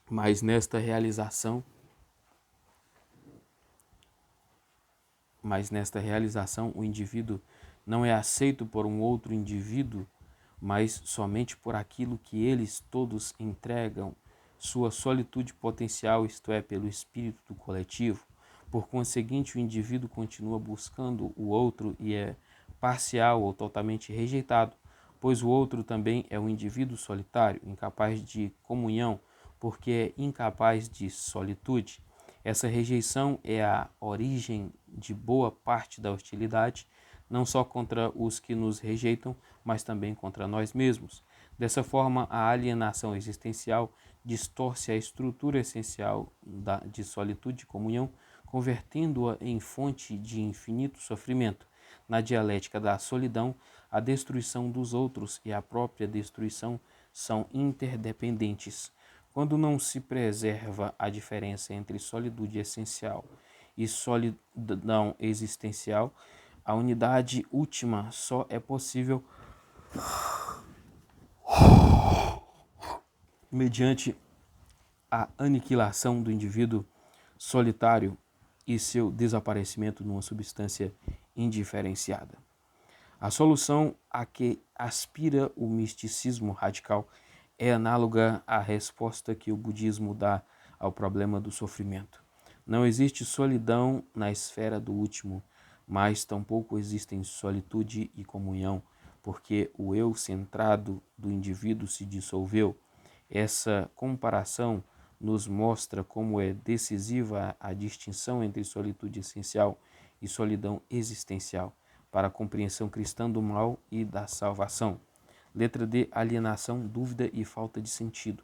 Mas nesta realização, o indivíduo não é aceito por um outro indivíduo, mas somente por aquilo que eles todos entregam, sua solitude potencial, isto é, pelo espírito do coletivo. Por conseguinte, o indivíduo continua buscando o outro e é parcial ou totalmente rejeitado, pois o outro também é um indivíduo solitário, incapaz de comunhão, porque é incapaz de solitude. Essa rejeição é a origem de boa parte da hostilidade, não só contra os que nos rejeitam, mas também contra nós mesmos. Dessa forma, a alienação existencial distorce a estrutura essencial de solitude e comunhão, convertendo-a em fonte de infinito sofrimento. Na dialética da solidão, a destruição dos outros e a própria destruição são interdependentes. Quando não se preserva a diferença entre solitude essencial e solidão existencial, a unidade última só é possível mediante a aniquilação do indivíduo solitário e seu desaparecimento numa substância indiferenciada. A solução a que aspira o misticismo radical é análoga à resposta que o budismo dá ao problema do sofrimento. Não existe solidão na esfera do último, mas tampouco existem solitude e comunhão, porque o eu centrado do indivíduo se dissolveu. Essa comparação nos mostra como é decisiva a distinção entre solitude essencial e solidão existencial para a compreensão cristã do mal e da salvação. Letra D, alienação, dúvida e falta de sentido.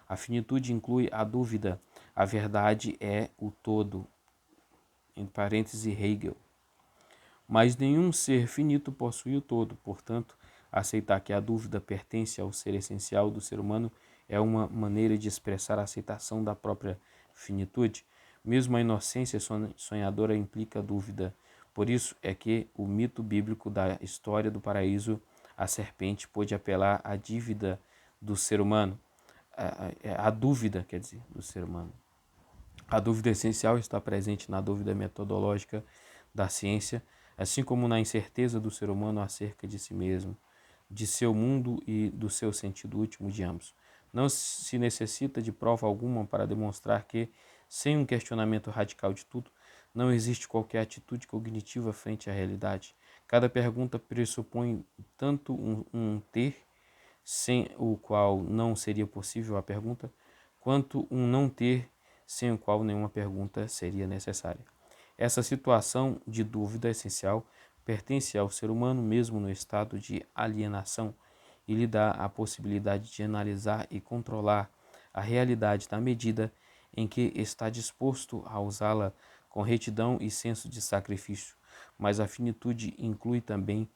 A finitude inclui a dúvida. A verdade é o todo. Entre parênteses, Hegel. Mas nenhum ser finito possui o todo. Portanto, aceitar que a dúvida pertence ao ser essencial do ser humano é uma maneira de expressar a aceitação da própria finitude. Mesmo a inocência sonhadora implica dúvida. Por isso é que o mito bíblico da história do paraíso, a serpente pôde apelar à dívida do ser humano, a dúvida, quer dizer, do ser humano. A dúvida essencial está presente na dúvida metodológica da ciência, assim como na incerteza do ser humano acerca de si mesmo, de seu mundo e do seu sentido último de ambos. Não se necessita de prova alguma para demonstrar que, sem um questionamento radical de tudo, não existe qualquer atitude cognitiva frente à realidade. Cada pergunta pressupõe tanto um ter, sem o qual não seria possível a pergunta, quanto um não ter, sem o qual nenhuma pergunta seria necessária. Essa situação de dúvida essencial pertence ao ser humano mesmo no estado de alienação e lhe dá a possibilidade de analisar e controlar a realidade na medida em que está disposto a usá-la com retidão e senso de sacrifício. Mas a finitude inclui também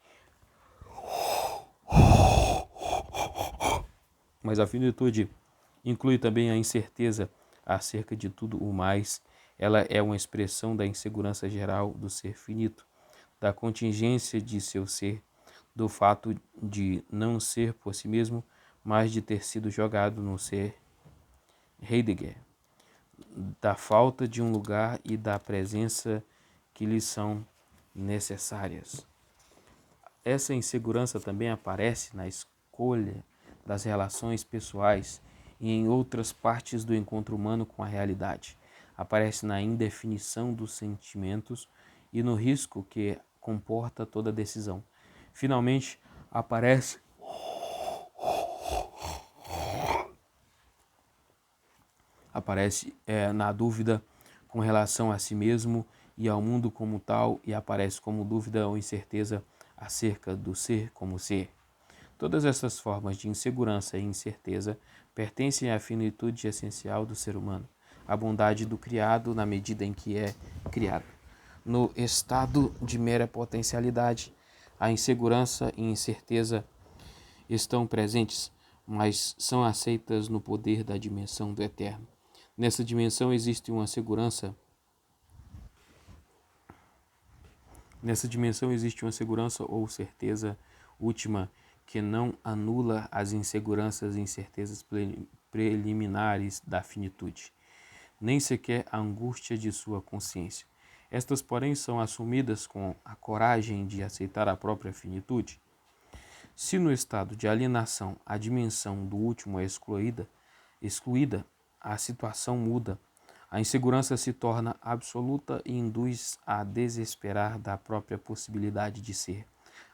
a incerteza acerca de tudo o mais. Ela é uma expressão da insegurança geral do ser finito, da contingência de seu ser, do fato de não ser por si mesmo, mas de ter sido jogado no ser. Heidegger, da falta de um lugar e da presença que lhe são necessárias. Essa insegurança também aparece na escolha das relações pessoais e em outras partes do encontro humano com a realidade. Aparece na indefinição dos sentimentos e no risco que comporta toda decisão. Finalmente, aparece na dúvida com relação a si mesmo e ao mundo como tal, e aparece como dúvida ou incerteza acerca do ser como ser. Todas essas formas de insegurança e incerteza pertencem à finitude essencial do ser humano, à bondade do criado na medida em que é criado. No estado de mera potencialidade, a insegurança e incerteza estão presentes, mas são aceitas no poder da dimensão do eterno. Nessa dimensão existe uma segurança. Nessa dimensão existe uma segurança ou certeza última que não anula as inseguranças e incertezas preliminares da finitude, nem sequer a angústia de sua consciência. Estas, porém, são assumidas com a coragem de aceitar a própria finitude. Se no estado de alienação a dimensão do último é excluída, a situação muda. A insegurança se torna absoluta e induz a desesperar da própria possibilidade de ser.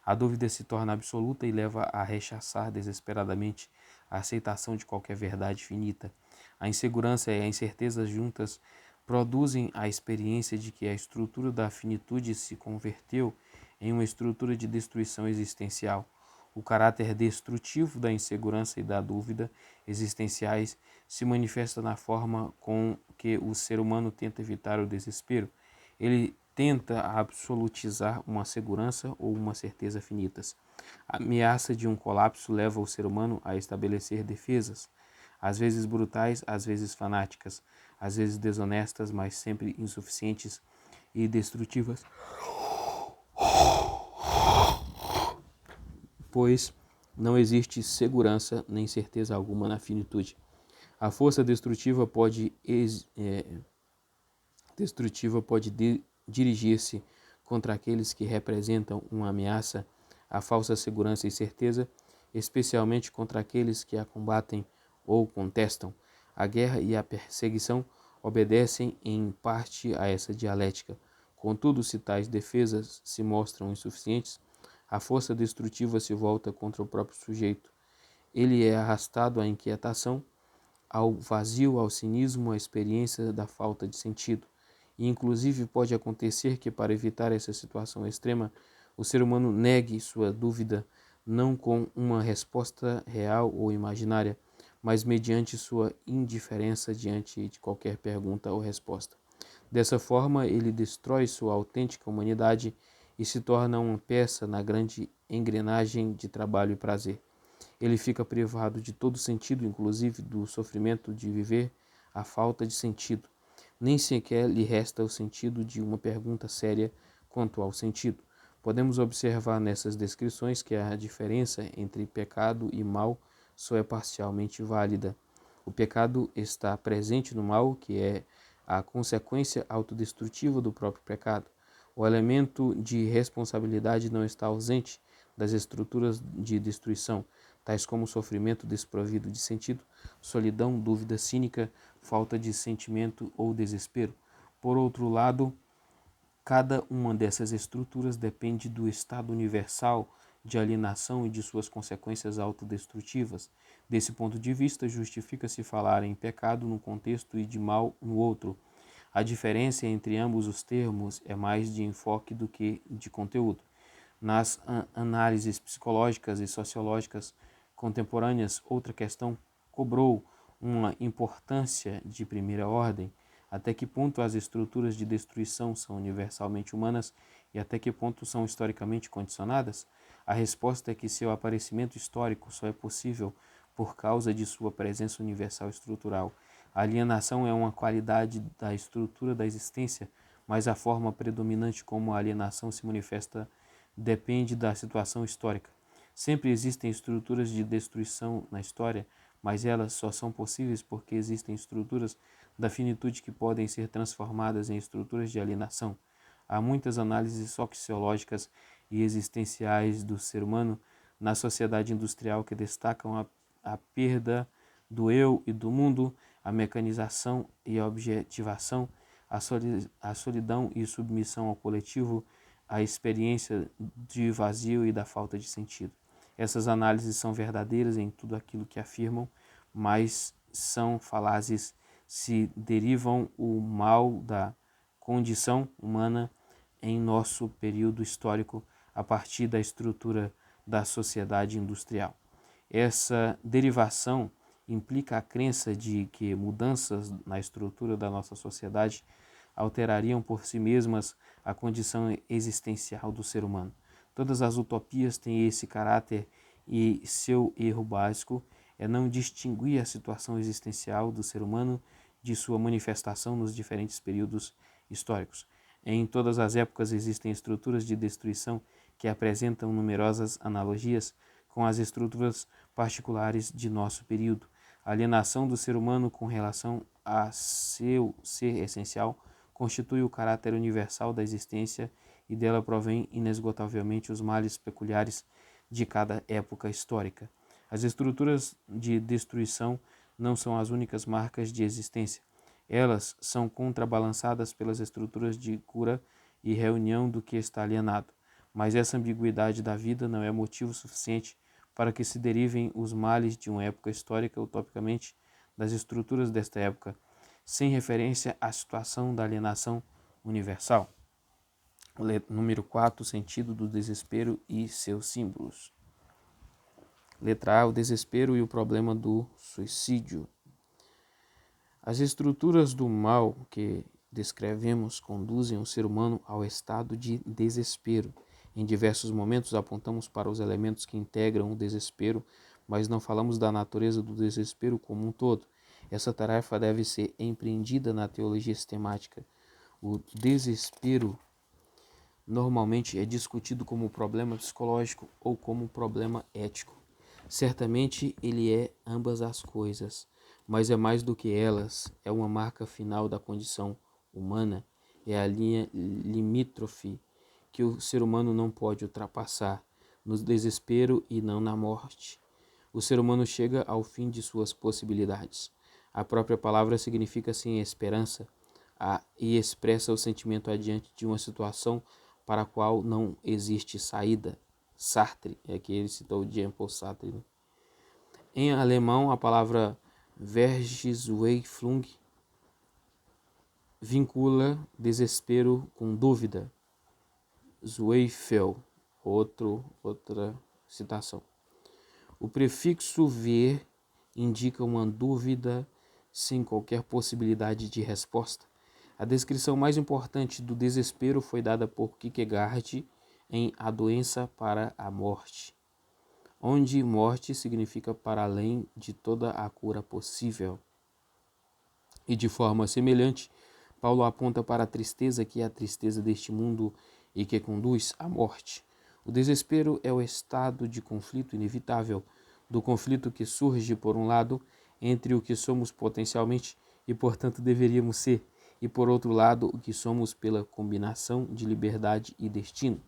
A dúvida se torna absoluta e leva a rechaçar desesperadamente a aceitação de qualquer verdade finita. A insegurança e a incerteza juntas produzem a experiência de que a estrutura da finitude se converteu em uma estrutura de destruição existencial. O caráter destrutivo da insegurança e da dúvida existenciais se manifesta na forma com que o ser humano tenta evitar o desespero. Ele tenta absolutizar uma segurança ou uma certeza finitas. A ameaça de um colapso leva o ser humano a estabelecer defesas, às vezes brutais, às vezes fanáticas, às vezes desonestas, mas sempre insuficientes e destrutivas, pois não existe segurança nem certeza alguma na finitude. A força destrutiva pode dirigir-se contra aqueles que representam uma ameaça à falsa segurança e certeza, especialmente contra aqueles que a combatem ou contestam. A guerra e a perseguição obedecem em parte a essa dialética. Contudo, se tais defesas se mostram insuficientes, a força destrutiva se volta contra o próprio sujeito. Ele é arrastado à inquietação, ao vazio, ao cinismo, à experiência da falta de sentido. E inclusive pode acontecer que, para evitar essa situação extrema, o ser humano negue sua dúvida não com uma resposta real ou imaginária, mas mediante sua indiferença diante de qualquer pergunta ou resposta. Dessa forma, ele destrói sua autêntica humanidade e se torna uma peça na grande engrenagem de trabalho e prazer. Ele fica privado de todo sentido, inclusive do sofrimento de viver a falta de sentido. Nem sequer lhe resta o sentido de uma pergunta séria quanto ao sentido. Podemos observar nessas descrições que a diferença entre pecado e mal só é parcialmente válida. O pecado está presente no mal, que é a consequência autodestrutiva do próprio pecado. O elemento de responsabilidade não está ausente das estruturas de destruição, tais como sofrimento desprovido de sentido, solidão, dúvida cínica, falta de sentimento ou desespero. Por outro lado, cada uma dessas estruturas depende do estado universal de alienação e de suas consequências autodestrutivas. Desse ponto de vista, justifica-se falar em pecado num contexto e de mal no outro. A diferença entre ambos os termos é mais de enfoque do que de conteúdo. Nas análises psicológicas e sociológicas contemporâneas, outra questão cobrou uma importância de primeira ordem: até que ponto as estruturas de destruição são universalmente humanas e até que ponto são historicamente condicionadas? A resposta é que seu aparecimento histórico só é possível por causa de sua presença universal estrutural. A alienação é uma qualidade da estrutura da existência, mas a forma predominante como a alienação se manifesta depende da situação histórica. Sempre existem estruturas de destruição na história, mas elas só são possíveis porque existem estruturas da finitude que podem ser transformadas em estruturas de alienação. Há muitas análises sociológicas e existenciais do ser humano na sociedade industrial que destacam a perda do eu e do mundo, a mecanização e a objetivação, a solidão e submissão ao coletivo, a experiência de vazio e da falta de sentido. Essas análises são verdadeiras em tudo aquilo que afirmam, mas são falazes se derivam o mal da condição humana em nosso período histórico a partir da estrutura da sociedade industrial. Essa derivação implica a crença de que mudanças na estrutura da nossa sociedade alterariam por si mesmas a condição existencial do ser humano. Todas as utopias têm esse caráter e seu erro básico é não distinguir a situação existencial do ser humano de sua manifestação nos diferentes períodos históricos. Em todas as épocas existem estruturas de destruição que apresentam numerosas analogias com as estruturas particulares de nosso período. A alienação do ser humano com relação a seu ser essencial constitui o caráter universal da existência e dela provém inesgotavelmente os males peculiares de cada época histórica. As estruturas de destruição não são as únicas marcas de existência. Elas são contrabalançadas pelas estruturas de cura e reunião do que está alienado. Mas essa ambiguidade da vida não é motivo suficiente para que se derivem os males de uma época histórica utopicamente das estruturas desta época, sem referência à situação da alienação universal. Número 4, sentido do desespero e seus símbolos. Letra A, o desespero e o problema do suicídio. As estruturas do mal que descrevemos conduzem o ser humano ao estado de desespero. Em diversos momentos apontamos para os elementos que integram o desespero, mas não falamos da natureza do desespero como um todo. Essa tarefa deve ser empreendida na teologia sistemática. O desespero normalmente é discutido como problema psicológico ou como problema ético. Certamente ele é ambas as coisas, mas é mais do que elas, é uma marca final da condição humana, é a linha limítrofe que o ser humano não pode ultrapassar, no desespero e não na morte. O ser humano chega ao fim de suas possibilidades. A própria palavra significa sem esperança e expressa o sentimento adiante de uma situação para a qual não existe saída. Sartre, aqui ele citou Jean-Paul Sartre. Né? Em alemão, a palavra Vergesweiflung vincula desespero com dúvida. Zweifel, outra citação. O prefixo ver indica uma dúvida sem qualquer possibilidade de resposta. A descrição mais importante do desespero foi dada por Kierkegaard em A Doença para a Morte, onde morte significa para além de toda a cura possível. E de forma semelhante, Paulo aponta para a tristeza que é a tristeza deste mundo e que conduz à morte. O desespero é o estado de conflito inevitável, do conflito que surge, por um lado, entre o que somos potencialmente e, portanto, deveríamos ser, e, por outro lado, o que somos pela combinação de liberdade e destino.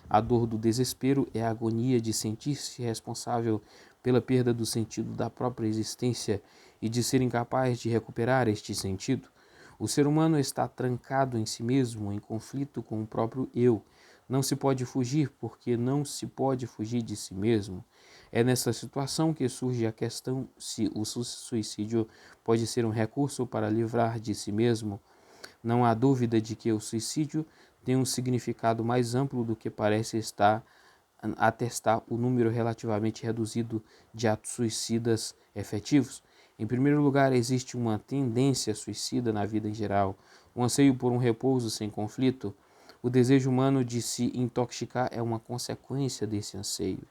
A dor do desespero é a agonia de sentir-se responsável pela perda do sentido da própria existência e de ser incapaz de recuperar este sentido. O ser humano está trancado em si mesmo, em conflito com o próprio eu. Não se pode fugir, porque não se pode fugir de si mesmo. É nessa situação que surge a questão se o suicídio pode ser um recurso para livrar de si mesmo. Não há dúvida de que o suicídio tem um significado mais amplo do que parece estar atestar o número relativamente reduzido de atos suicidas efetivos. Em primeiro lugar, existe uma tendência suicida na vida em geral, um anseio por um repouso sem conflito. O desejo humano de se intoxicar é uma consequência desse anseio.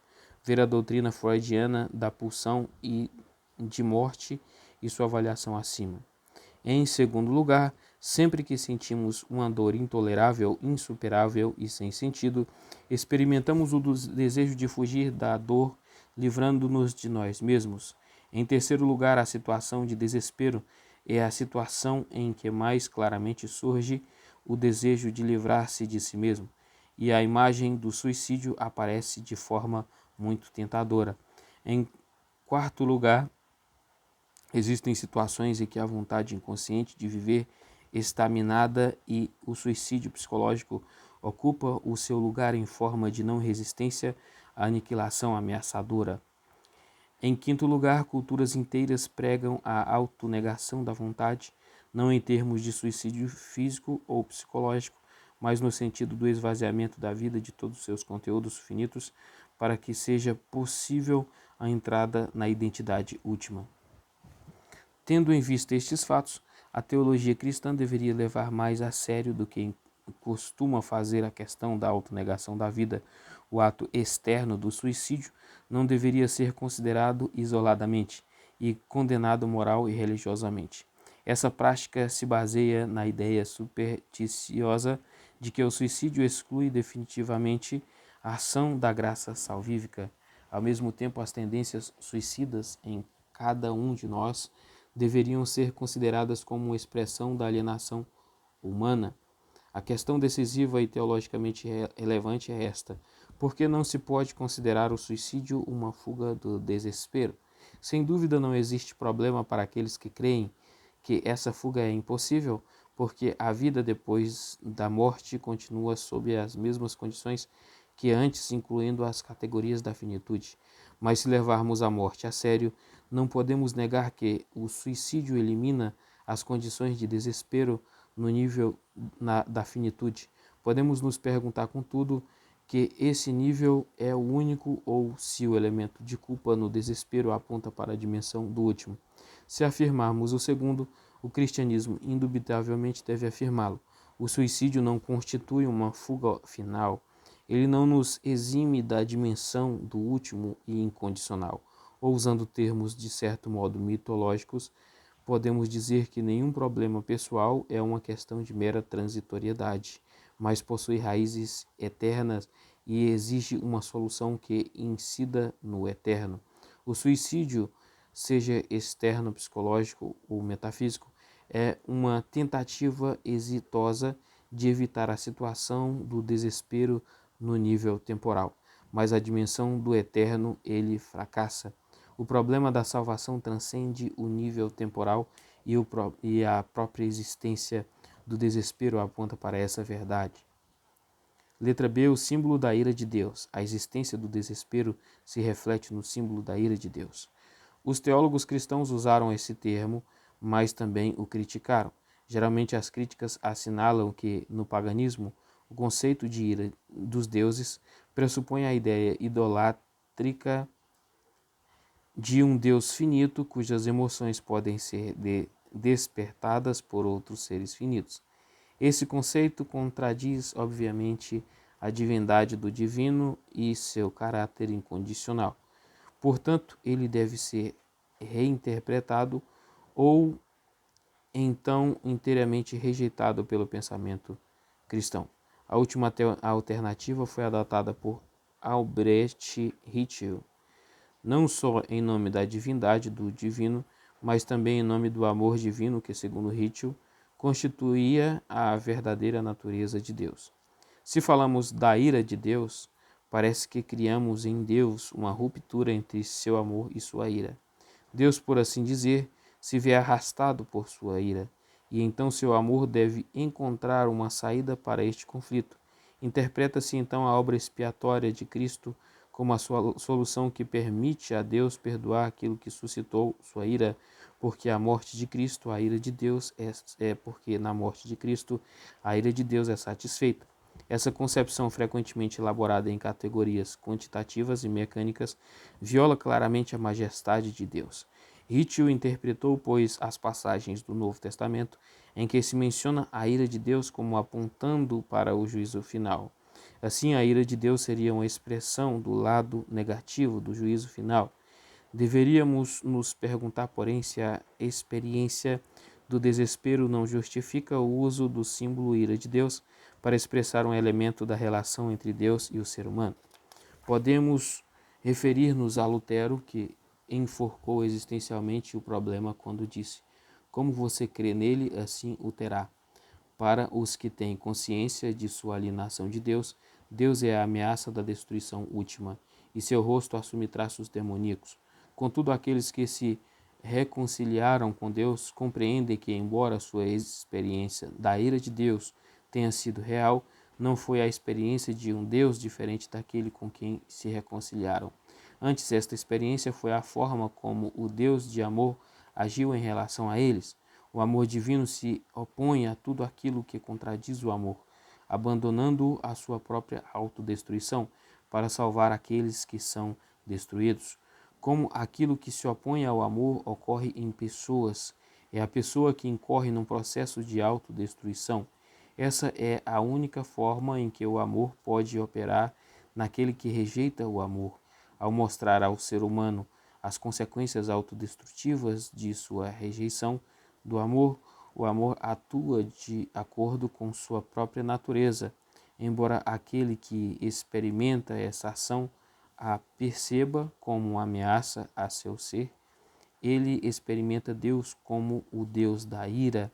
Ver a doutrina freudiana da pulsão e de morte e sua avaliação acima. Em segundo lugar, sempre que sentimos uma dor intolerável, insuperável e sem sentido, experimentamos o desejo de fugir da dor, livrando-nos de nós mesmos. Em terceiro lugar, a situação de desespero é a situação em que mais claramente surge o desejo de livrar-se de si mesmo, e a imagem do suicídio aparece de forma muito tentadora. Em quarto lugar, existem situações em que a vontade inconsciente de viver está minada e o suicídio psicológico ocupa o seu lugar em forma de não resistência à aniquilação ameaçadora. Em quinto lugar, culturas inteiras pregam a autonegação da vontade, não em termos de suicídio físico ou psicológico, mas no sentido do esvaziamento da vida de todos os seus conteúdos finitos para que seja possível a entrada na identidade última. Tendo em vista estes fatos, a teologia cristã deveria levar mais a sério do que costuma fazer a questão da autonegação da vida. O ato externo do suicídio não deveria ser considerado isoladamente e condenado moral e religiosamente. Essa prática se baseia na ideia supersticiosa de que o suicídio exclui definitivamente a ação da graça salvífica. Ao mesmo tempo, as tendências suicidas em cada um de nós deveriam ser consideradas como uma expressão da alienação humana. A questão decisiva e teologicamente relevante é esta: por que não se pode considerar o suicídio uma fuga do desespero? Sem dúvida não existe problema para aqueles que creem que essa fuga é impossível, porque a vida depois da morte continua sob as mesmas condições que antes, incluindo as categorias da finitude. Mas se levarmos a morte a sério, não podemos negar que o suicídio elimina as condições de desespero no nível da finitude. Podemos nos perguntar, contudo, que esse nível é o único ou se o elemento de culpa no desespero aponta para a dimensão do último. Se afirmarmos o segundo, o cristianismo indubitavelmente deve afirmá-lo. O suicídio não constitui uma fuga final. Ele não nos exime da dimensão do último e incondicional. Ou, usando termos de certo modo mitológicos, podemos dizer que nenhum problema pessoal é uma questão de mera transitoriedade, mas possui raízes eternas e exige uma solução que incida no eterno. O suicídio, seja externo, psicológico ou metafísico, é uma tentativa exitosa de evitar a situação do desespero no nível temporal, mas a dimensão do eterno ele fracassa. O problema da salvação transcende o nível temporal e a própria existência do desespero aponta para essa verdade. Letra B, o símbolo da ira de Deus. A existência do desespero se reflete no símbolo da ira de Deus. Os teólogos cristãos usaram esse termo, mas também o criticaram. Geralmente as críticas assinalam que, no paganismo, o conceito de ira dos deuses pressupõe a ideia idolátrica de um Deus finito cujas emoções podem ser despertadas por outros seres finitos. Esse conceito contradiz, obviamente, a divindade do divino e seu caráter incondicional. Portanto, ele deve ser reinterpretado ou então inteiramente rejeitado pelo pensamento cristão. A última alternativa foi adotada por Albrecht Ritschl, não só em nome da divindade do divino, mas também em nome do amor divino que, segundo Ritschl, constituía a verdadeira natureza de Deus. Se falamos da ira de Deus, parece que criamos em Deus uma ruptura entre seu amor e sua ira. Deus, por assim dizer, se vê arrastado por sua ira, e então seu amor deve encontrar uma saída para este conflito. Interpreta-se então a obra expiatória de Cristo como a sua solução que permite a Deus perdoar aquilo que suscitou sua ira, porque a morte de Cristo, a ira de Deus, porque na morte de Cristo a ira de Deus é satisfeita. Essa concepção, frequentemente elaborada em categorias quantitativas e mecânicas, viola claramente a majestade de Deus. Ritschl interpretou, pois, as passagens do Novo Testamento em que se menciona a ira de Deus como apontando para o juízo final. Assim, a ira de Deus seria uma expressão do lado negativo do juízo final. Deveríamos nos perguntar, porém, se a experiência do desespero não justifica o uso do símbolo ira de Deus para expressar um elemento da relação entre Deus e o ser humano. Podemos referir-nos a Lutero, que enforcou existencialmente o problema quando disse: como você crê nele, assim o terá. Para os que têm consciência de sua alienação de Deus, Deus é a ameaça da destruição última, e seu rosto assume traços demoníacos. Contudo, aqueles que se reconciliaram com Deus compreendem que, embora sua experiência da ira de Deus tenha sido real, não foi a experiência de um Deus diferente daquele com quem se reconciliaram. Antes, esta experiência foi a forma como o Deus de amor agiu em relação a eles. O amor divino se opõe a tudo aquilo que contradiz o amor, abandonando a sua própria autodestruição para salvar aqueles que são destruídos. Como aquilo que se opõe ao amor ocorre em pessoas, é a pessoa que incorre num processo de autodestruição. Essa é a única forma em que o amor pode operar naquele que rejeita o amor, ao mostrar ao ser humano as consequências autodestrutivas de sua rejeição do amor. O amor atua de acordo com sua própria natureza, embora aquele que experimenta essa ação a perceba como uma ameaça a seu ser. ele experimenta Deus como o Deus da ira,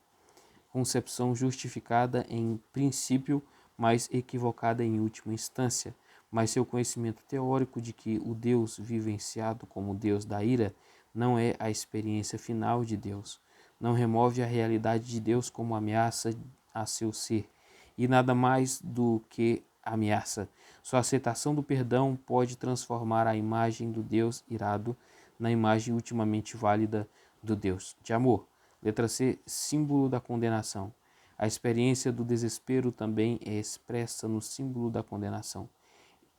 concepção justificada em princípio, mas equivocada em última instância. Mas seu conhecimento teórico de que o Deus vivenciado como Deus da ira não é a experiência final de Deus, não remove a realidade de Deus como ameaça a seu ser, e nada mais do que ameaça. Sua aceitação do perdão pode transformar a imagem do Deus irado na imagem ultimamente válida do Deus de amor. Letra C, símbolo da condenação. A experiência do desespero também é expressa no símbolo da condenação.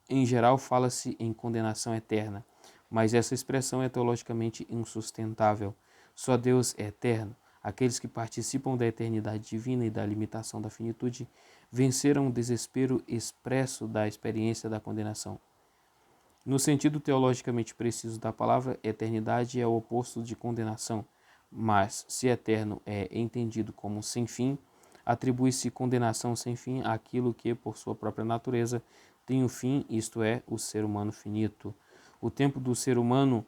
Em geral, fala-se em condenação eterna, mas essa expressão é teologicamente insustentável. Só Deus é eterno. Aqueles que participam da eternidade divina e da limitação da finitude venceram o desespero expresso da experiência da condenação. No sentido teologicamente preciso da palavra, eternidade é o oposto de condenação, mas se eterno é entendido como sem fim, atribui-se condenação sem fim àquilo que, por sua própria natureza, tem um fim, isto é, o ser humano finito. O tempo do ser humano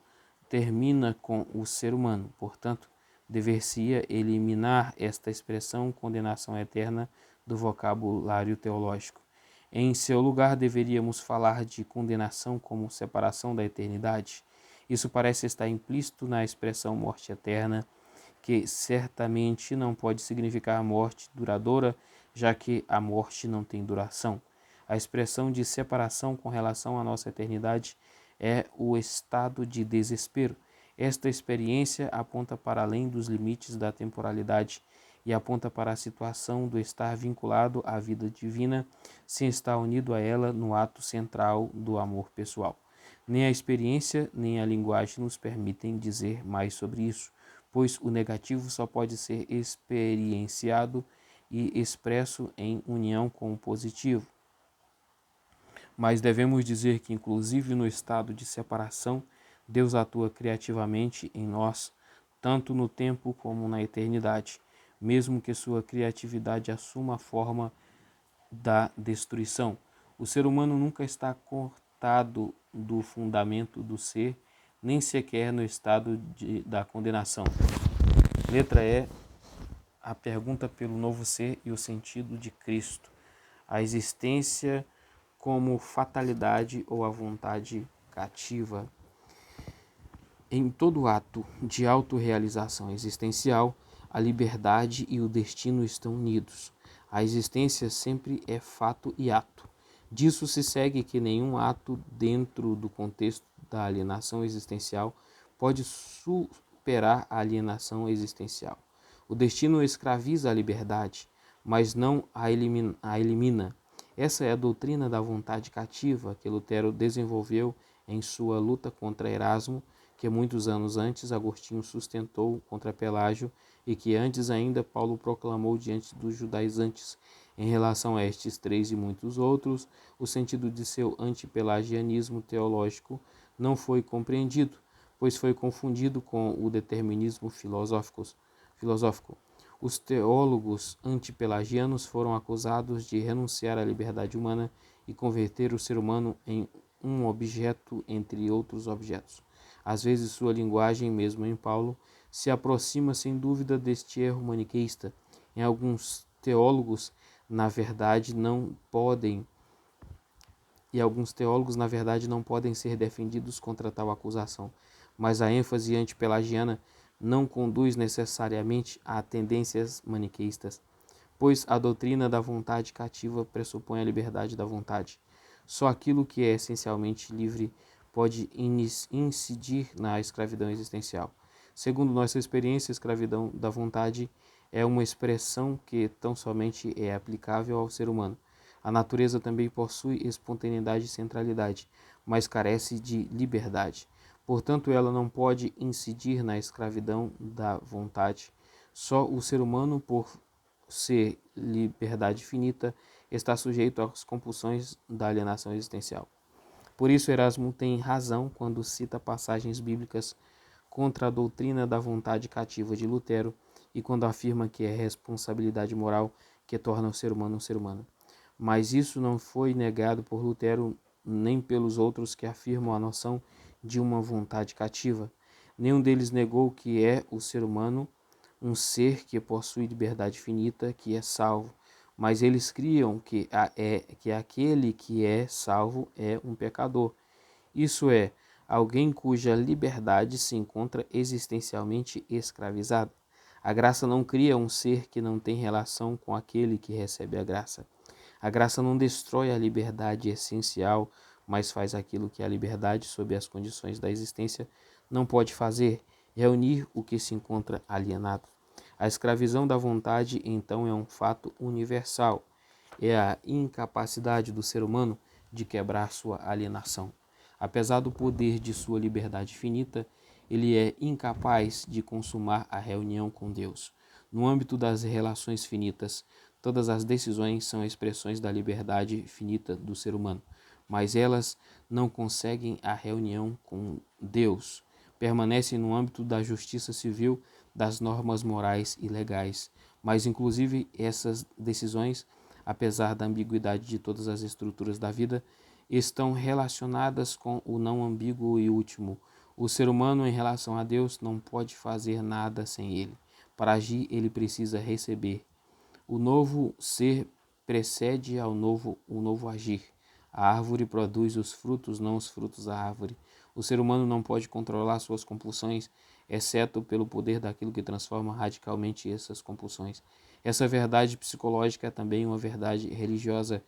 termina com o ser humano, portanto, dever-se-ia eliminar esta expressão condenação eterna do vocabulário teológico. Em seu lugar, deveríamos falar de condenação como separação da eternidade. Isso parece estar implícito na expressão morte eterna, que certamente não pode significar morte duradoura, já que a morte não tem duração. A expressão de separação com relação à nossa eternidade é o estado de desespero. Esta experiência aponta para além dos limites da temporalidade e aponta para a situação do estar vinculado à vida divina sem estar unido a ela no ato central do amor pessoal. Nem a experiência nem a linguagem nos permitem dizer mais sobre isso, pois o negativo só pode ser experienciado e expresso em união com o positivo. Mas devemos dizer que, inclusive no estado de separação, Deus atua criativamente em nós, tanto no tempo como na eternidade, mesmo que sua criatividade assuma a forma da destruição. O ser humano nunca está cortado do fundamento do ser, nem sequer no estado da condenação. Letra E, a pergunta pelo novo ser e o sentido de Cristo. A existência como fatalidade ou a vontade cativa. Em todo ato de autorrealização existencial, a liberdade e o destino estão unidos. A existência sempre é fato e ato. Disso se segue que nenhum ato dentro do contexto da alienação existencial pode superar a alienação existencial. O destino escraviza a liberdade, mas não a elimina. Essa é a doutrina da vontade cativa que Lutero desenvolveu em sua luta contra Erasmo, que muitos anos antes Agostinho sustentou contra Pelágio e que antes ainda Paulo proclamou diante dos judaizantes. Em relação a estes três e muitos outros, o sentido de seu antipelagianismo teológico não foi compreendido, pois foi confundido com o determinismo filosófico. Os teólogos antipelagianos foram acusados de renunciar à liberdade humana e converter o ser humano em um objeto entre outros objetos. Às vezes sua linguagem, mesmo em Paulo, se aproxima sem dúvida deste erro maniqueísta. Em alguns teólogos, na verdade, não podem ser defendidos contra tal acusação, mas a ênfase antipelagiana não conduz necessariamente a tendências maniqueístas, pois a doutrina da vontade cativa pressupõe a liberdade da vontade. Só aquilo que é essencialmente livre pode incidir na escravidão existencial. Segundo nossa experiência, a escravidão da vontade é uma expressão que tão somente é aplicável ao ser humano. A natureza também possui espontaneidade e centralidade, mas carece de liberdade. Portanto, ela não pode incidir na escravidão da vontade. Só o ser humano, por ser liberdade finita, está sujeito às compulsões da alienação existencial. Por isso, Erasmo tem razão quando cita passagens bíblicas contra a doutrina da vontade cativa de Lutero e quando afirma que é responsabilidade moral que torna o ser humano um ser humano. Mas isso não foi negado por Lutero nem pelos outros que afirmam a noção de uma vontade cativa. Nenhum deles negou que é o ser humano um ser que possui liberdade finita, que é salvo, mas eles criam que aquele que é salvo é um pecador. Isso é, alguém cuja liberdade se encontra existencialmente escravizada. A graça não cria um ser que não tem relação com aquele que recebe a graça. A graça não destrói a liberdade essencial, mas faz aquilo que a liberdade, sob as condições da existência, não pode fazer, reunir o que se encontra alienado. A escravidão da vontade, então, é um fato universal. É a incapacidade do ser humano de quebrar sua alienação. Apesar do poder de sua liberdade finita, ele é incapaz de consumar a reunião com Deus. No âmbito das relações finitas, todas as decisões são expressões da liberdade finita do ser humano, mas elas não conseguem a reunião com Deus. Permanecem no âmbito da justiça civil, das normas morais e legais, mas inclusive essas decisões, apesar da ambiguidade de todas as estruturas da vida, estão relacionadas com o não ambíguo e último. O ser humano, em relação a Deus, não pode fazer nada sem ele. Para agir, ele precisa receber. O novo ser precede o novo agir. A árvore produz os frutos, não os frutos da árvore. O ser humano não pode controlar suas compulsões, exceto pelo poder daquilo que transforma radicalmente essas compulsões. Essa verdade psicológica é também uma verdade religiosa,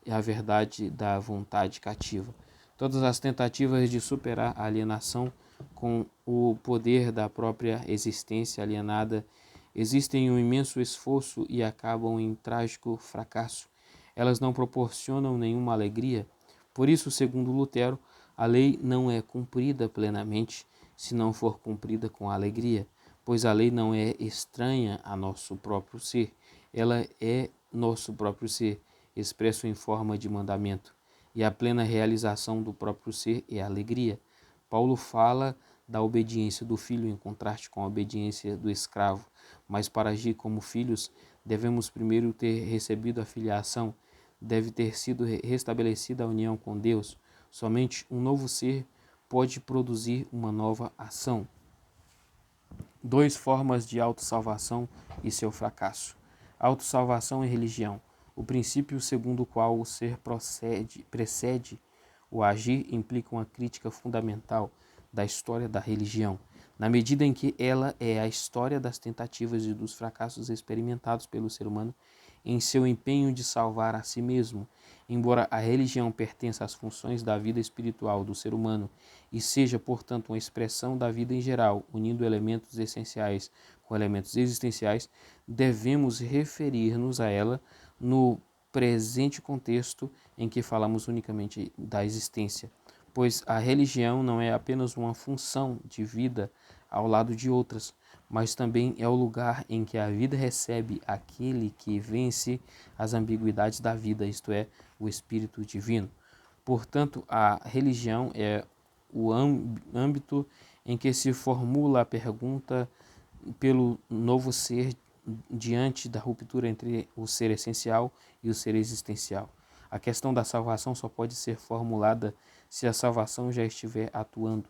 é a verdade da vontade cativa. Todas as tentativas de superar a alienação com o poder da própria existência alienada existem um imenso esforço e acabam em trágico fracasso. Elas não proporcionam nenhuma alegria. Por isso, segundo Lutero, a lei não é cumprida plenamente se não for cumprida com alegria, pois a lei não é estranha a nosso próprio ser. Ela é nosso próprio ser, expresso em forma de mandamento, e a plena realização do próprio ser é a alegria. Paulo fala da obediência do filho em contraste com a obediência do escravo, mas para agir como filhos, devemos primeiro ter recebido a filiação, deve ter sido restabelecida a união com Deus. Somente um novo ser pode produzir uma nova ação. 2 formas de autossalvação e seu fracasso. Autossalvação e religião. O princípio segundo o qual o ser precede o agir implica uma crítica fundamental da história da religião, na medida em que ela é a história das tentativas e dos fracassos experimentados pelo ser humano em seu empenho de salvar a si mesmo. Embora a religião pertença às funções da vida espiritual do ser humano e seja, portanto, uma expressão da vida em geral, unindo elementos essenciais com elementos existenciais, devemos referir-nos a ela no presente contexto em que falamos unicamente da existência, pois a religião não é apenas uma função de vida ao lado de outras, mas também é o lugar em que a vida recebe aquele que vence as ambiguidades da vida, isto é, o Espírito Divino. Portanto, a religião é o âmbito em que se formula a pergunta pelo novo ser diante da ruptura entre o ser essencial e o ser existencial. A questão da salvação só pode ser formulada se a salvação já estiver atuando,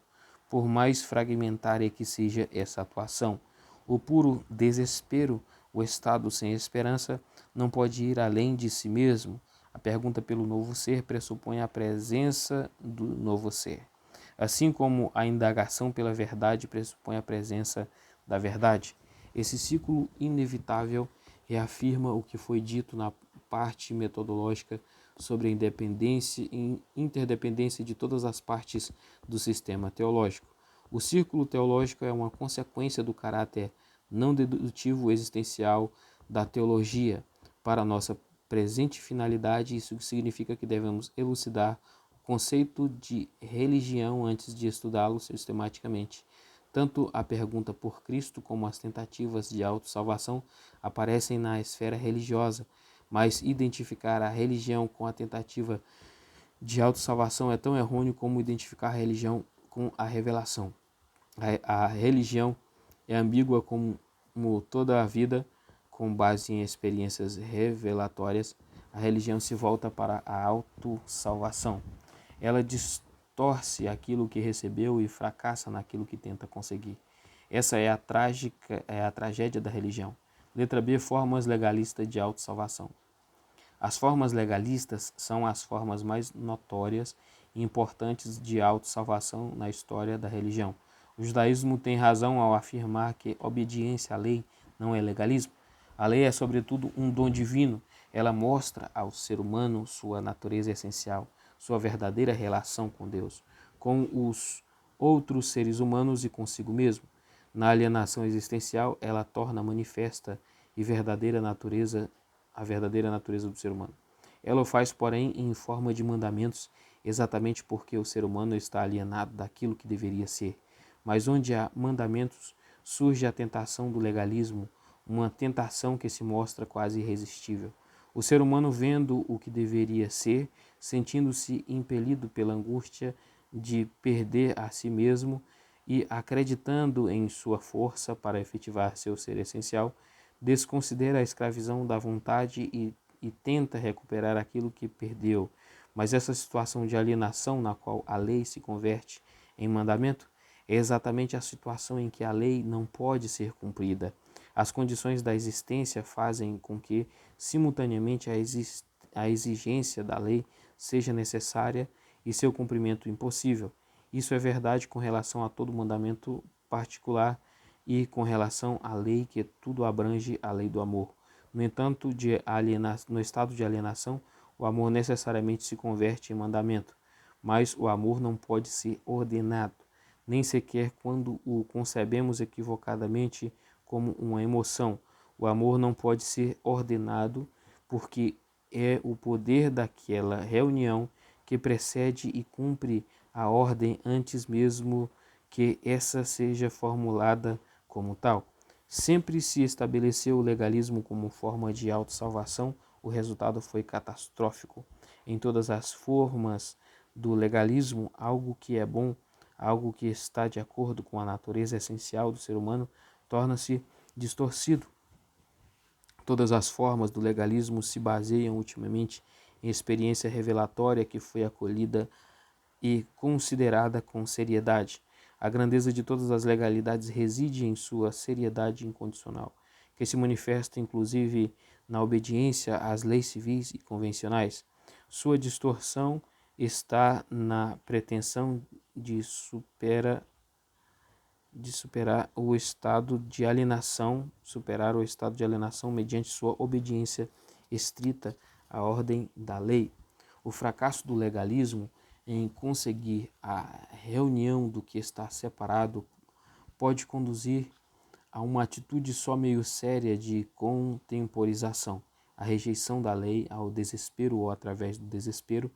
por mais fragmentária que seja essa atuação. O puro desespero, o estado sem esperança, não pode ir além de si mesmo. A pergunta pelo novo ser pressupõe a presença do novo ser, assim como a indagação pela verdade pressupõe a presença da verdade. Esse ciclo inevitável reafirma o que foi dito na parte metodológica sobre a independência e interdependência de todas as partes do sistema teológico. O círculo teológico é uma consequência do caráter não dedutivo existencial da teologia. Para nossa presente finalidade, isso significa que devemos elucidar o conceito de religião antes de estudá-lo sistematicamente. Tanto a pergunta por Cristo como as tentativas de autossalvação aparecem na esfera religiosa, mas identificar a religião com a tentativa de autossalvação é tão errôneo como identificar a religião com a revelação. A religião é ambígua como toda a vida, com base em experiências revelatórias. A religião se volta para a autossalvação. Ela distorce distorce aquilo que recebeu e fracassa naquilo que tenta conseguir. Essa é a tragédia da religião. Letra B, formas legalistas de autossalvação. As formas legalistas são as formas mais notórias e importantes de autossalvação na história da religião. O judaísmo tem razão ao afirmar que obediência à lei não é legalismo. A lei é, sobretudo, um dom divino. Ela mostra ao ser humano sua natureza essencial, sua verdadeira relação com Deus, com os outros seres humanos e consigo mesmo. Na alienação existencial, ela torna manifesta e a verdadeira natureza do ser humano. Ela o faz, porém, em forma de mandamentos, exatamente porque o ser humano está alienado daquilo que deveria ser. Mas onde há mandamentos, surge a tentação do legalismo, uma tentação que se mostra quase irresistível. O ser humano, vendo o que deveria ser, sentindo-se impelido pela angústia de perder a si mesmo e acreditando em sua força para efetivar seu ser essencial, desconsidera a escravidão da vontade e tenta recuperar aquilo que perdeu. Mas essa situação de alienação na qual a lei se converte em mandamento é exatamente a situação em que a lei não pode ser cumprida. As condições da existência fazem com que, simultaneamente, a exigência da lei seja necessária e seu cumprimento impossível. Isso é verdade com relação a todo mandamento particular e com relação à lei que tudo abrange, a lei do amor. No entanto, no estado de alienação, o amor necessariamente se converte em mandamento, mas o amor não pode ser ordenado, nem sequer quando o concebemos equivocadamente como uma emoção. O amor não pode ser ordenado porque é o poder daquela reunião que precede e cumpre a ordem antes mesmo que essa seja formulada como tal. Sempre se estabeleceu o legalismo como forma de autossalvação, o resultado foi catastrófico. Em todas as formas do legalismo, algo que é bom, algo que está de acordo com a natureza essencial do ser humano, torna-se distorcido. Todas as formas do legalismo se baseiam ultimamente em experiência revelatória que foi acolhida e considerada com seriedade. A grandeza de todas as legalidades reside em sua seriedade incondicional, que se manifesta inclusive na obediência às leis civis e convencionais. Sua distorção está na pretensão de superar superar o estado de alienação mediante sua obediência estrita à ordem da lei. O fracasso do legalismo em conseguir a reunião do que está separado pode conduzir a uma atitude só meio séria de contemporização, a rejeição da lei, ao desespero ou, através do desespero,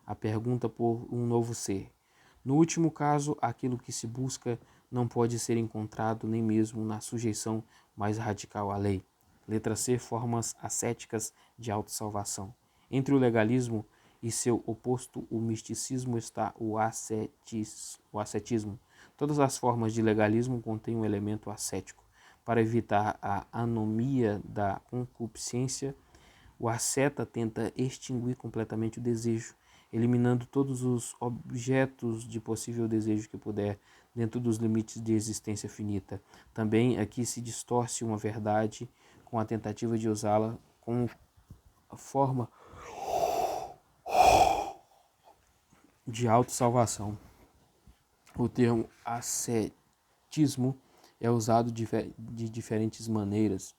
a pergunta por um novo ser. No último caso, aquilo que se busca não pode ser encontrado nem mesmo na sujeição mais radical à lei. Letra C, formas ascéticas de autossalvação. Entre o legalismo e seu oposto, o misticismo, está o ascetismo. Todas as formas de legalismo contêm um elemento ascético. Para evitar a anomia da concupiscência, o asceta tenta extinguir completamente o desejo, eliminando todos os objetos de possível desejo que puder, dentro dos limites de existência finita. Também aqui se distorce uma verdade com a tentativa de usá-la como forma de autossalvação. O termo ascetismo é usado de diferentes maneiras.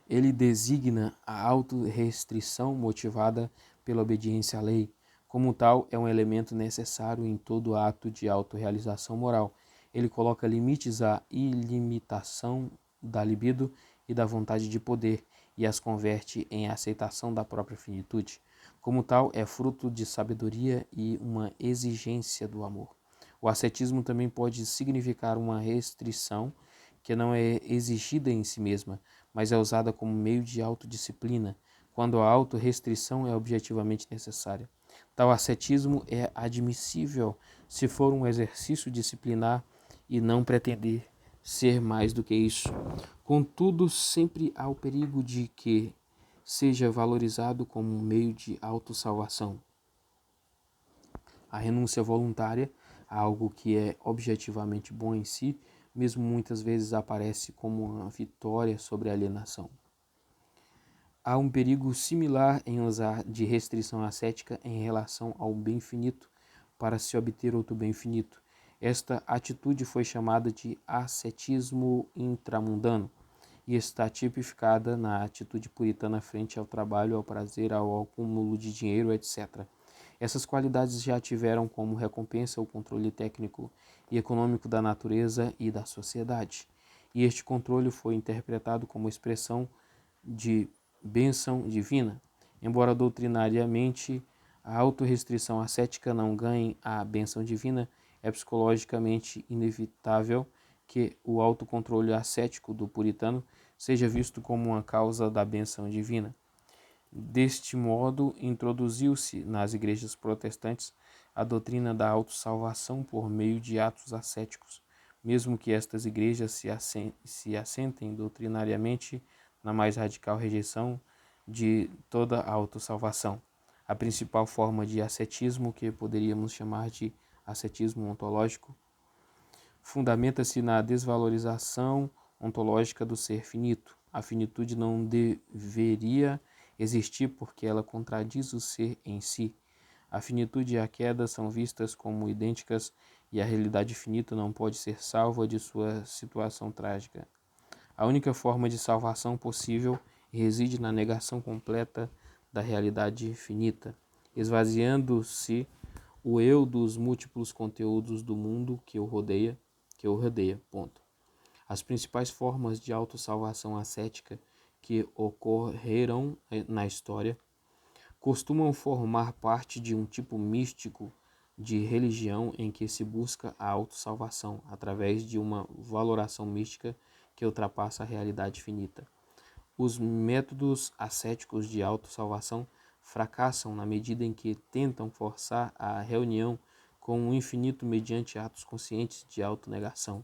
Ele designa a autorrestrição motivada pela obediência à lei. Como tal, é um elemento necessário em todo ato de autorrealização moral. Ele coloca limites à ilimitação da libido e da vontade de poder e as converte em aceitação da própria finitude. Como tal, é fruto de sabedoria e uma exigência do amor. O ascetismo também pode significar uma restrição que não é exigida em si mesma, mas é usada como meio de autodisciplina, quando a autorrestrição é objetivamente necessária. Tal ascetismo é admissível se for um exercício disciplinar e não pretender ser mais do que isso. Contudo, sempre há o perigo de que seja valorizado como um meio de autossalvação. A renúncia voluntária a algo que é objetivamente bom em si, mesmo muitas vezes aparece como uma vitória sobre a alienação. Há um perigo similar em usar de restrição ascética em relação ao bem finito para se obter outro bem finito. Esta atitude foi chamada de ascetismo intramundano e está tipificada na atitude puritana frente ao trabalho, ao prazer, ao acúmulo de dinheiro, etc. Essas qualidades já tiveram como recompensa o controle técnico e econômico da natureza e da sociedade. E este controle foi interpretado como expressão de bênção divina. Embora doutrinariamente a autorrestrição ascética não ganhe a bênção divina, é psicologicamente inevitável que o autocontrole ascético do puritano seja visto como uma causa da bênção divina. Deste modo, introduziu-se nas igrejas protestantes a doutrina da autossalvação por meio de atos ascéticos, mesmo que estas igrejas se assentem doutrinariamente na mais radical rejeição de toda a autossalvação. A principal forma de ascetismo, que poderíamos chamar de ascetismo ontológico, fundamenta-se na desvalorização ontológica do ser finito. A finitude não deveria existir porque ela contradiz o ser em si. A finitude e a queda são vistas como idênticas e a realidade finita não pode ser salva de sua situação trágica. A única forma de salvação possível reside na negação completa da realidade finita, esvaziando-se o eu dos múltiplos conteúdos do mundo que o rodeia. Ponto. As principais formas de autossalvação ascética que ocorreram na história costumam formar parte de um tipo místico de religião em que se busca a autossalvação através de uma valoração mística que ultrapassa a realidade finita. Os métodos ascéticos de autossalvação fracassam na medida em que tentam forçar a reunião com o infinito mediante atos conscientes de autonegação.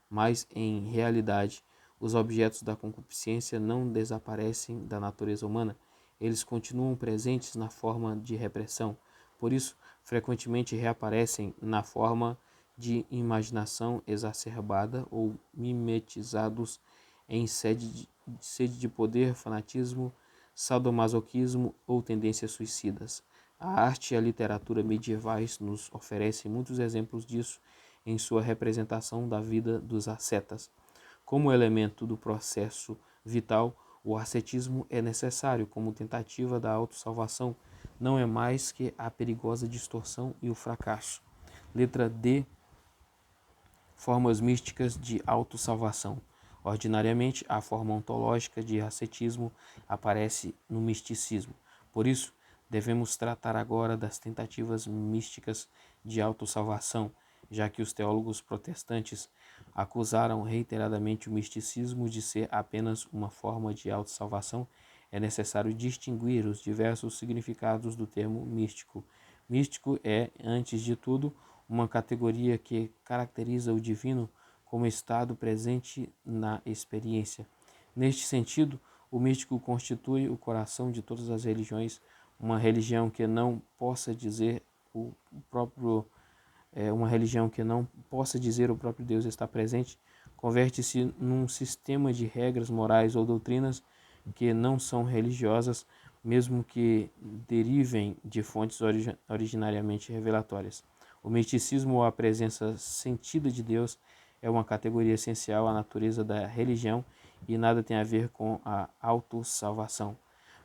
Mas, em realidade, os objetos da concupiscência não desaparecem da natureza humana, eles continuam presentes na forma de repressão. Por isso, frequentemente reaparecem na forma de imaginação exacerbada ou mimetizados em sede de poder, fanatismo, sadomasoquismo ou tendências suicidas. A arte e a literatura medievais nos oferecem muitos exemplos disso em sua representação da vida dos ascetas. Como elemento do processo vital, o ascetismo é necessário como tentativa da autossalvação, não é mais que a perigosa distorção e o fracasso. Letra D. Formas místicas de autossalvação. Ordinariamente, a forma ontológica de ascetismo aparece no misticismo. Por isso, devemos tratar agora das tentativas místicas de autossalvação, já que os teólogos protestantes acusaram reiteradamente o misticismo de ser apenas uma forma de autossalvação. É necessário distinguir os diversos significados do termo místico. Místico é, antes de tudo, uma categoria que caracteriza o divino como estado presente na experiência. Neste sentido, o místico constitui o coração de todas as religiões. Uma religião que não possa dizer o próprio Deus está presente, converte-se num sistema de regras morais ou doutrinas que não são religiosas, mesmo que derivem de fontes originariamente revelatórias. O misticismo ou a presença sentida de Deus é uma categoria essencial à natureza da religião e nada tem a ver com a autossalvação.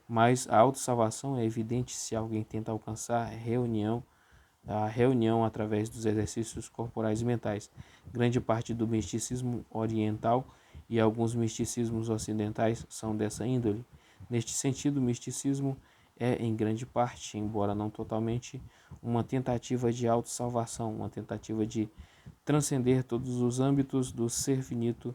Mas a autossalvação é evidente se alguém tenta alcançar a reunião através dos exercícios corporais e mentais. Grande parte do misticismo oriental e alguns misticismos ocidentais são dessa índole. Neste sentido, o misticismo é, em grande parte, embora não totalmente, uma tentativa de autossalvação, uma tentativa de transcender todos os âmbitos do ser finito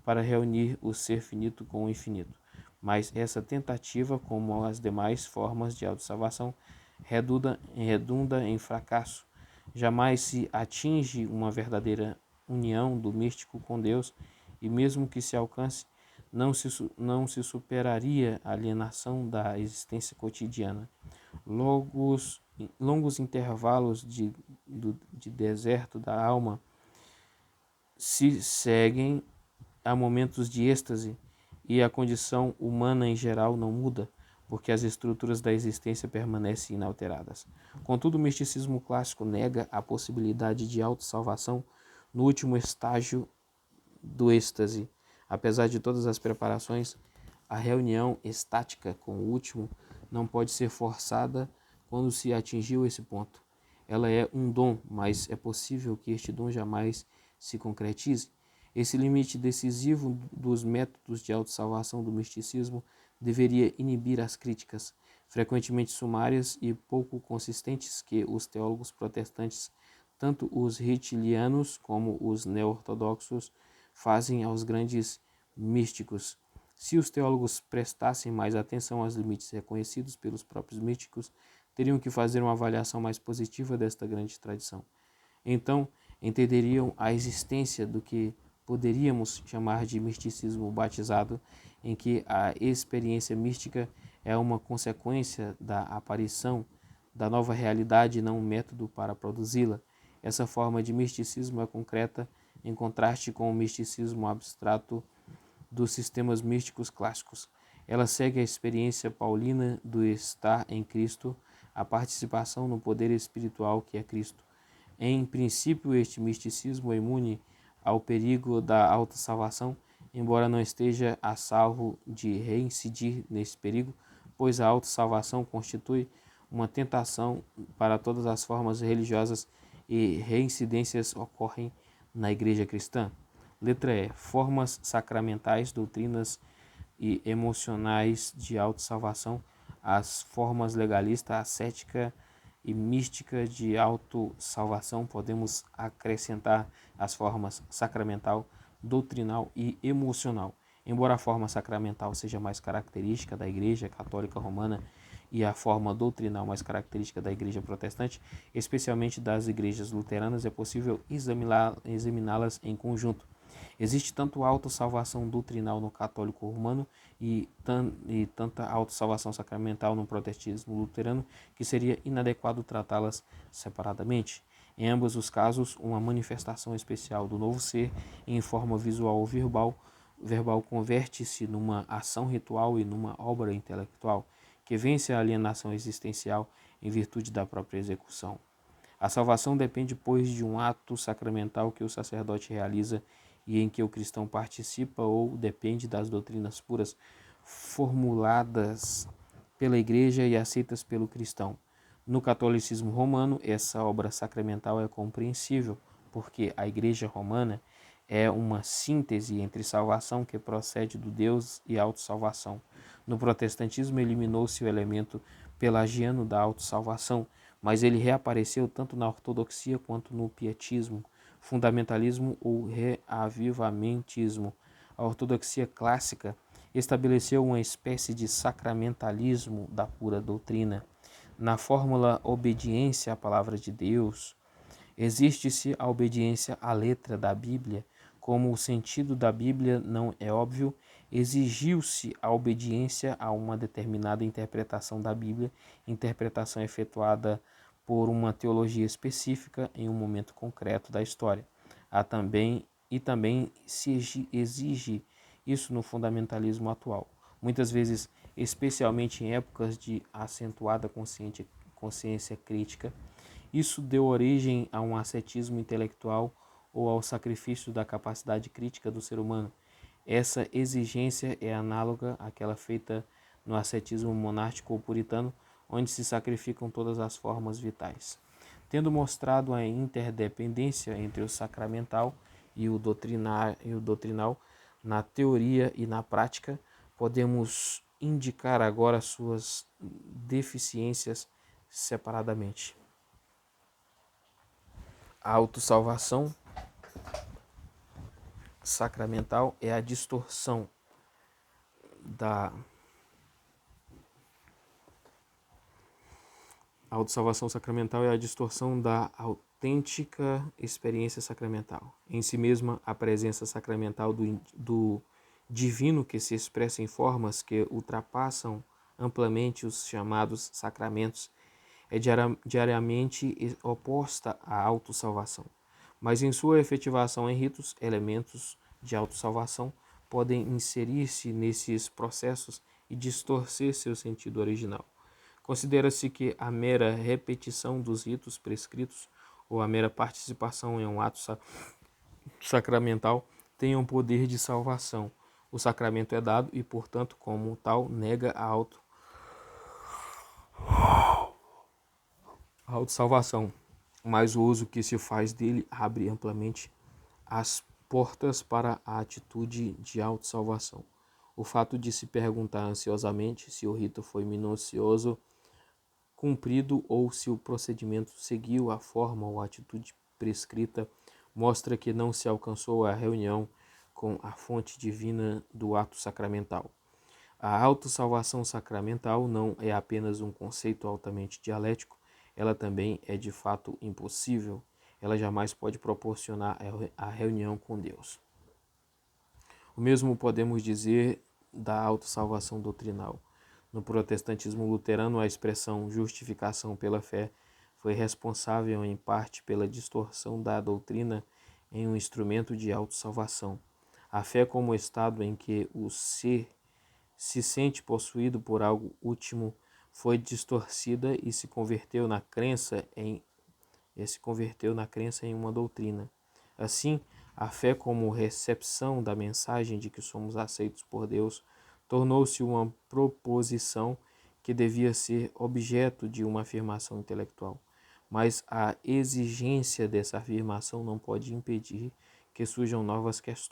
para reunir o ser finito com o infinito. Mas essa tentativa, como as demais formas de autossalvação, redunda em fracasso. Jamais se atinge uma verdadeira união do místico com Deus, e mesmo que se alcance, não se superaria a alienação da existência cotidiana. longos intervalos de deserto da alma se seguem a momentos de êxtase, e a condição humana em geral não muda, porque as estruturas da existência permanecem inalteradas. Contudo, o misticismo clássico nega a possibilidade de autossalvação no último estágio do êxtase. Apesar de todas as preparações, a reunião estática com o último não pode ser forçada quando se atingiu esse ponto. Ela é um dom, mas é possível que este dom jamais se concretize. Esse limite decisivo dos métodos de autossalvação do misticismo deveria inibir as críticas, frequentemente sumárias e pouco consistentes, que os teólogos protestantes, tanto os hitilianos como os neo-ortodoxos, fazem aos grandes místicos. Se os teólogos prestassem mais atenção aos limites reconhecidos pelos próprios místicos, teriam que fazer uma avaliação mais positiva desta grande tradição. Então, entenderiam a existência do que poderíamos chamar de misticismo batizado, em que a experiência mística é uma consequência da aparição da nova realidade e não um método para produzi-la. Essa forma de misticismo é concreta em contraste com o misticismo abstrato dos sistemas místicos clássicos. Ela segue a experiência paulina do estar em Cristo, a participação no poder espiritual que é Cristo. Em princípio, este misticismo é imune ao perigo da autossalvação, embora não esteja a salvo de reincidir nesse perigo, pois a autossalvação constitui uma tentação para todas as formas religiosas e reincidências ocorrem na Igreja cristã. Letra E. Formas sacramentais, doutrinas e emocionais de autossalvação. As formas legalista, ascética e mística de autossalvação. Podemos acrescentar as formas sacramental, doutrinal e emocional. Embora a forma sacramental seja mais característica da Igreja Católica Romana e a forma doutrinal mais característica da Igreja Protestante, especialmente das igrejas luteranas, é possível examiná-las em conjunto. Existe tanto autossalvação doutrinal no católico romano e tanta autossalvação sacramental no protestantismo luterano que seria inadequado tratá-las separadamente. Em ambos os casos, uma manifestação especial do novo ser em forma visual ou verbal converte-se numa ação ritual e numa obra intelectual, que vence a alienação existencial em virtude da própria execução. A salvação depende, pois, de um ato sacramental que o sacerdote realiza e em que o cristão participa, ou depende das doutrinas puras formuladas pela Igreja e aceitas pelo cristão. No catolicismo romano, essa obra sacramental é compreensível, porque a Igreja romana é uma síntese entre salvação que procede do Deus e autossalvação. No protestantismo, eliminou-se o elemento pelagiano da autossalvação, mas ele reapareceu tanto na ortodoxia quanto no pietismo, fundamentalismo ou reavivamentismo. A ortodoxia clássica estabeleceu uma espécie de sacramentalismo da pura doutrina. Na fórmula obediência à palavra de Deus, existe-se a obediência à letra da Bíblia. Como o sentido da Bíblia não é óbvio, exigiu-se a obediência a uma determinada interpretação da Bíblia, interpretação efetuada por uma teologia específica em um momento concreto da história. Também se exige isso no fundamentalismo atual. Muitas vezes, especialmente em épocas de acentuada consciência crítica, isso deu origem a um ascetismo intelectual ou ao sacrifício da capacidade crítica do ser humano. Essa exigência é análoga àquela feita no ascetismo monástico ou puritano, onde se sacrificam todas as formas vitais. Tendo mostrado a interdependência entre o sacramental e o doutrinal na teoria e na prática, podemos indicar agora suas deficiências separadamente. A autossalvação sacramental é a distorção da autossalvação sacramental é a distorção da autêntica experiência sacramental. Em si mesma, a presença sacramental do divino que se expressa em formas que ultrapassam amplamente os chamados sacramentos, é diariamente oposta à autossalvação. Mas em sua efetivação em ritos, elementos de autossalvação podem inserir-se nesses processos e distorcer seu sentido original. Considera-se que a mera repetição dos ritos prescritos ou a mera participação em um ato sacramental tem um poder de salvação. O sacramento é dado e, portanto, como tal, nega a autossalvação, mas o uso que se faz dele abre amplamente as portas para a atitude de autossalvação. O fato de se perguntar ansiosamente se o rito foi minucioso, cumprido ou se o procedimento seguiu a forma ou a atitude prescrita mostra que não se alcançou a reunião com a fonte divina do ato sacramental. A autossalvação sacramental não é apenas um conceito altamente dialético, ela também é de fato impossível. Ela jamais pode proporcionar a reunião com Deus. O mesmo podemos dizer da autossalvação doutrinal. No protestantismo luterano, a expressão justificação pela fé foi responsável em parte pela distorção da doutrina em um instrumento de autossalvação. A fé como estado em que o ser se sente possuído por algo último foi distorcida e se converteu na crença em uma doutrina. Assim, a fé como recepção da mensagem de que somos aceitos por Deus tornou-se uma proposição que devia ser objeto de uma afirmação intelectual. Mas a exigência dessa afirmação não pode impedir que surjam novas questões